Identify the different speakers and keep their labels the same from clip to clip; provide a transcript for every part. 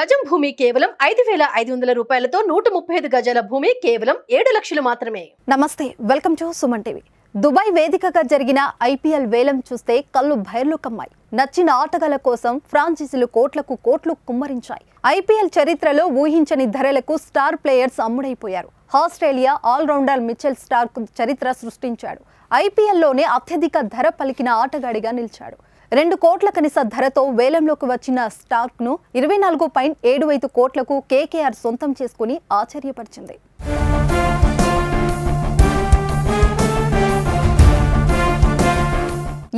Speaker 1: గజం భూమి కేవలం 5,500 రూపాయలతో 135 గజాల భూమి కేవలం 7 లక్షలు మాత్రమే.
Speaker 2: నమస్తే, welcome to Suman TV. Dubai వేదికగా జరిగిన ఐపీఎల్ వేలం చూస్తే కళ్ళు బైర్లు కమ్మాయి. నచ్చిన ఆటగాళ్ల కోసం ఫ్రాంచైజీలు కోట్లు కుమ్మరించాయి. ఐపీఎల్ చరిత్రలో ఊహించని ధరలకు స్టార్ ప్లేయర్స్ అమ్ముడైపోయారు. ఆస్ట్రేలియా ఆల్రౌండర్ మిచెల్ స్టార్క్ చరిత్ర సృష్టించాడు. ఐపీఎల్లోనే అత్యధిక ధర పలికిన ఆటగాడిగా నిలిచాడు. 2 కోట్ల కనీస ధరతో వేలంలోకి వచ్చిన స్టార్క్ ను 24.75 కోట్లకు కేకేఆర్ సొంతం చేసుకుని ఆశ్చర్యపరిచింది.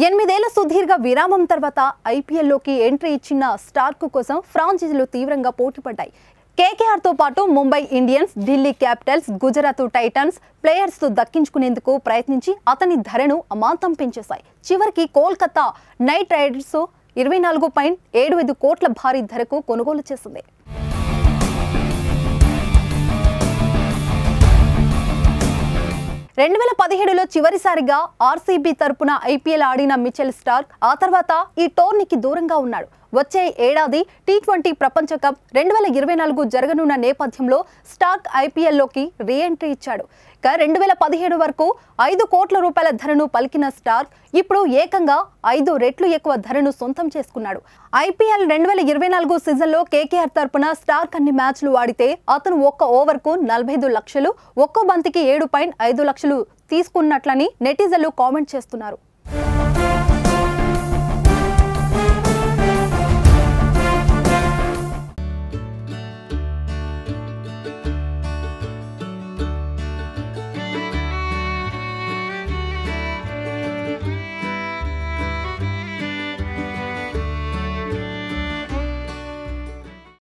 Speaker 2: 8 ఏళ్ల సుదీర్ఘ విరామం తర్వాత ఐపీఎల్లోకి ఎంట్రీ ఇచ్చిన స్టార్క్ కోసం ఫ్రాంచైజీలు తీవ్రంగా పోటీపడ్డాయి. కేకేఆర్ తో పాటు Mumbai Indians, Delhi Capitals, Gujarat Titans players తో దక్కించుకునేందుకు ప్రయత్నించి అతని ధరను అమాంతం పెంచేశాయి. చివరికి కోల్కతా నైట్ రైడర్స్ 24.75 కోట్ల భారీ ధరకు కొనుగోలు చేసింది. రెండు 2017లో చివరిసారిగా ఆర్సీబీ తరపున ఐపీఎల్ ఆడిన మిచెల్ స్టార్క్ ఆ తర్వాత ఈ టోర్నీకి దూరంగా ఉన్నాడు. వచ్చే ఏడాది టీ20 ప్రపంచ కప్ 2024 జరగనున్న నేపథ్యంలో స్టార్క్ ఐపీఎల్లోకి రీఎంట్రీ ఇచ్చాడు. 2017 వరకు 5 కోట్ల రూపాయల ధరను పలికిన స్టార్క్ ఇప్పుడు ఏకంగా 5 రెట్లు ఎక్కువ ధరను సొంతం చేసుకున్నాడు. ఐపీఎల్ 2024 సీజన్లో కేకేఆర్ తరపున స్టార్క్ అన్ని మ్యాచ్లు ఆడితే అతను ఒక్క ఓవర్కు 45 లక్షలు, ఒక్కో బంతికి 7.5 లక్షలు తీసుకున్నట్లని నెటిజన్లు కామెంట్ చేస్తున్నారు.